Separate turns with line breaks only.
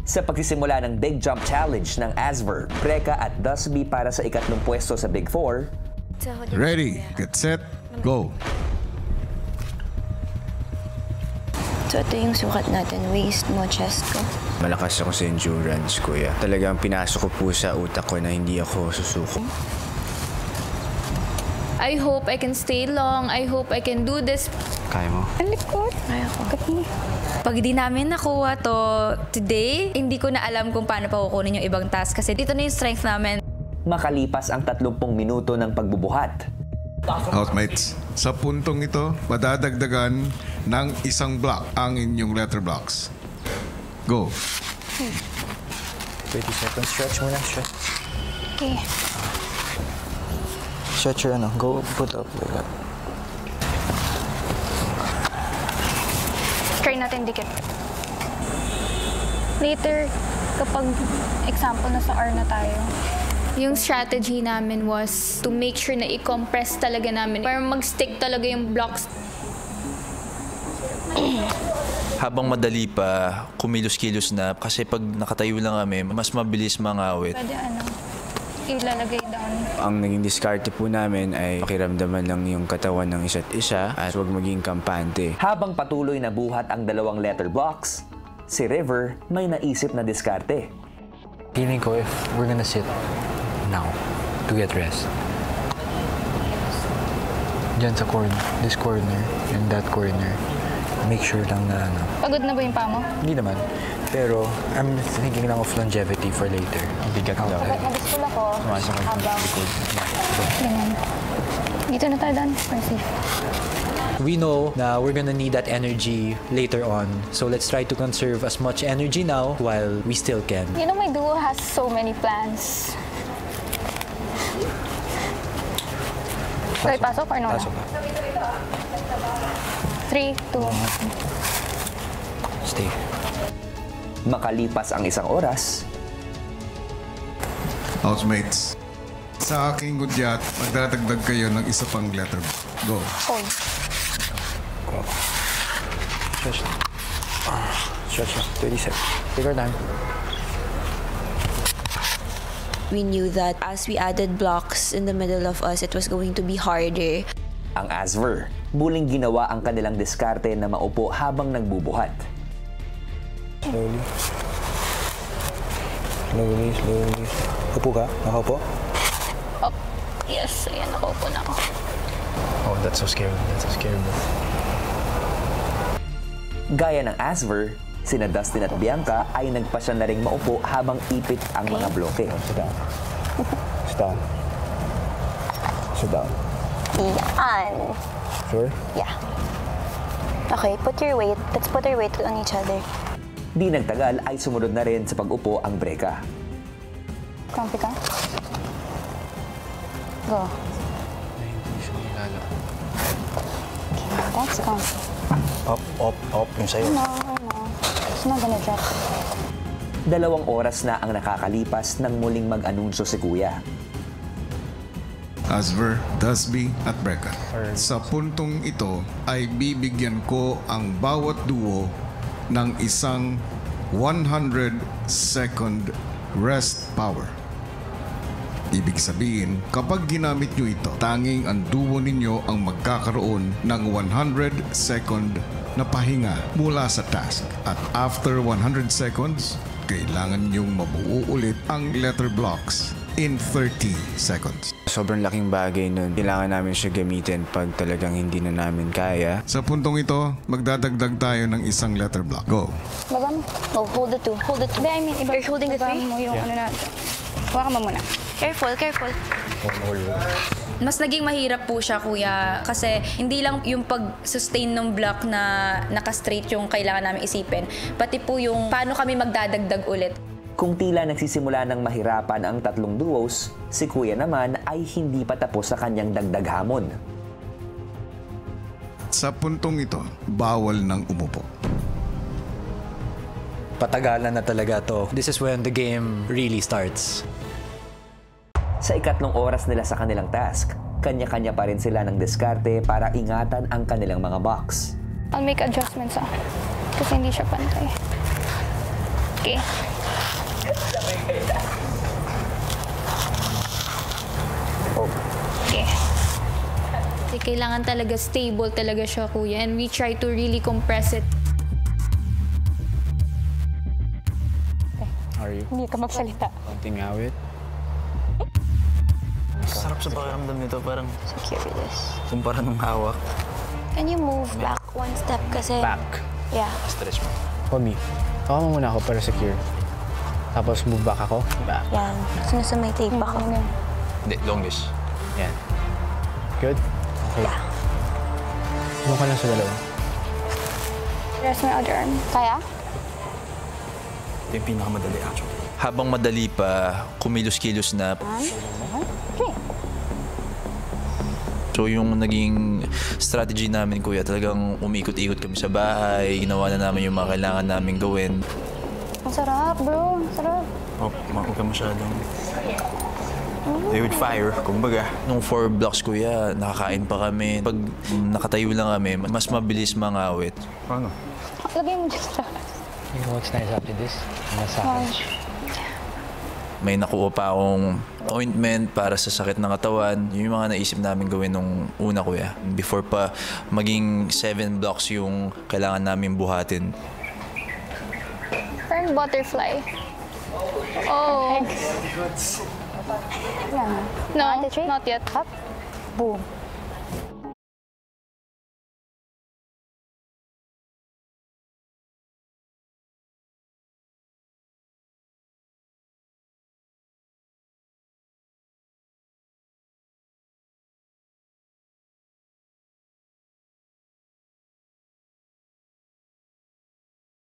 Sa pagsisimula ng Big Jump Challenge ng Asver, Brecca at Dusby para sa ikatlong pwesto sa Big Four.
Ready, get set, go!
So ito yung sukat natin, waist mo, chest ko.
Malakas ako sa endurance, kuya. Talagang pinasok ko po sa utak ko na hindi ako susuko.
I hope I can stay long. I hope I can do this.
Kaya mo?
Ang likod. Kaya ko.
Pag di namin nakuha to today, hindi ko na alam kung paano pa kukunin yung ibang task kasi dito na yung strength namin.
Makalipas ang 30 minuto ng pagbubuhat.
Housemates, sa puntong ito, madadagdagan ng isang block ang inyong letter blocks. Go!
30 seconds, stretch muna, stretch.
Okay.
Stretch your go put up like that.
Try natin dikit. Later, kapag example, nasa R na tayo.
Yung strategy namin was to make sure na i-compress talaga namin para mag-stick talaga yung blocks.
Habang madali pa, kumilos-kilos na kasi pag nakatayo lang kami, mas mabilis mangawit.
Pwede ilalagay down.
Ang naging diskarte po namin ay pakiramdaman lang yung katawan ng isa't isa at huwag maging kampante.
Habang patuloy na buhat ang dalawang letter blocks, si River may naisip na diskarte.
Feeling ko if we're gonna sit now to get rest. Diyan sa corner, this corner and that corner. Make sure lang na
Pagod na ba yung paa mo?
Hindi naman. Pero I'm thinking lang of longevity for later. Ang bigat daw.
Mag-school ako habang ganyan. Dito na tayo doon. Safe.
We know na we're gonna need that energy later on. So let's try to conserve as much energy now while we still can.
You know, my duo has so many plans. Should I pasok or no?
Pasok.
3, 2,
Stay.
Makalipas ang isang oras,
Housemates, sa aking gudyat, magdadagdag kayo ng isa pang letter. Go!
hold.
Stretch. Stretch. 30 seconds. Take our time.
We knew that as we added blocks in the middle of us, it was going to be harder.
ang Asver, muling ginawa ang kanilang diskarte na maupo habang nagbubuhat.
Slowly. Slowly, slowly. Upo ka? Nakaupo?
Oh, yes. Ayan, nakaupo na ako.
Oh, that's so scary. That's so scary.
Gaya ng Asver, sina Dustin at Bianca ay nagpasya na ring maupo habang ipit ang mga bloke.
Sit down. Sit down. Sit down.
Yan.
Sure?
Yeah. Okay, put your weight. Let's put our weight on each other.
Di nagtagal ay sumunod na rin sa pag-upo ang Brecca.
Comfy ka? Go. Okay, that's comfy.
Up, up, up. Yung sa'yo.
No. It's not gonna drop.
2 oras na ang nakakalipas nang muling mag-anunsyo si Kuya.
Asver, Dusby at Brecca. Sa puntong ito ay bibigyan ko ang bawat duo ng isang 100-second rest power. Ibig sabihin, kapag ginamit nyo ito, tanging ang duo ninyo ang magkakaroon ng 100-second na pahinga mula sa task. At after 100 seconds, kailangan nyong mabuo ulit ang letter blocks in 30 seconds.
Sobrang laking bagay nun. Kailangan namin siya gamitin pag talagang hindi na namin kaya.
Sa puntong ito, magdadagdag tayo ng isang letter block. Go!
Baba mo. Oh, hold the two. Hold the two. I mean, you're holding the three? Mo yung ano na. Huwag mo muna. Careful, careful.
Mas naging mahirap po siya, Kuya, kasi hindi lang yung pag-sustain ng block na naka-straight yung kailangan namin isipin, pati po yung paano kami magdadagdag ulit.
Kung tila nagsisimula ng mahirapan ang tatlong duos, si Kuya naman ay hindi pa tapos sa kanyang dagdag hamon.
Sa puntong ito, bawal nang umupo.
Patagalan na talaga to. This is when the game really starts.
Sa 3 oras nila sa kanilang task, kanya-kanya pa rin sila ng diskarte para ingatan ang kanilang mga box.
I'll make adjustments kasi hindi siya pantay. Okay. Okay.
Kasi kailangan talaga stable talaga siya, kuya. And we try to really compress it.
How are you?
Hindi ka magsalita.
Konting awit.
Sarap sa pakiramdam nito, parang
So curious.
kumpara nung hawak.
Can you move back one step kasi?
Back.
Yeah.
Stretch mo.
Pomi, baka mo muna ako para secure. Tapos move back ako. Back.
Yan. Sinasumay tape ako.
Hindi, longest.
Yan. Good? Okay.
Yeah.
Ano ka lang sa dalawa?
Rest my other arm. Kaya?
Ito yung pinakamadali actually. Habang madali pa, kumilos-kilos na.
Okay.
So yung naging strategy namin, kuya, talagang umikot-ikot kami sa bahay, ginawa na namin yung mga kailangan namin gawin.
Ang sarap, bro. Ang sarap.
Oh, huwag ka masyadong... Play with fire, kumbaga. Nung 4 blocks, kuya, nakakain pa kami. Pag nakatayo lang kami, mas mabilis mangawit.
Ano?
Lagay mo dyan sa...
You know what's nice after this? Massage.
May nakuha pa akong ointment para sa sakit ng katawan. Yun yung mga naisip namin gawin nung una, kuya. Before pa maging 7 blocks yung kailangan namin buhatin.
Parang butterfly.
Oh,
Yan.
no,
One, two, three.
not yet.
Up. Boom.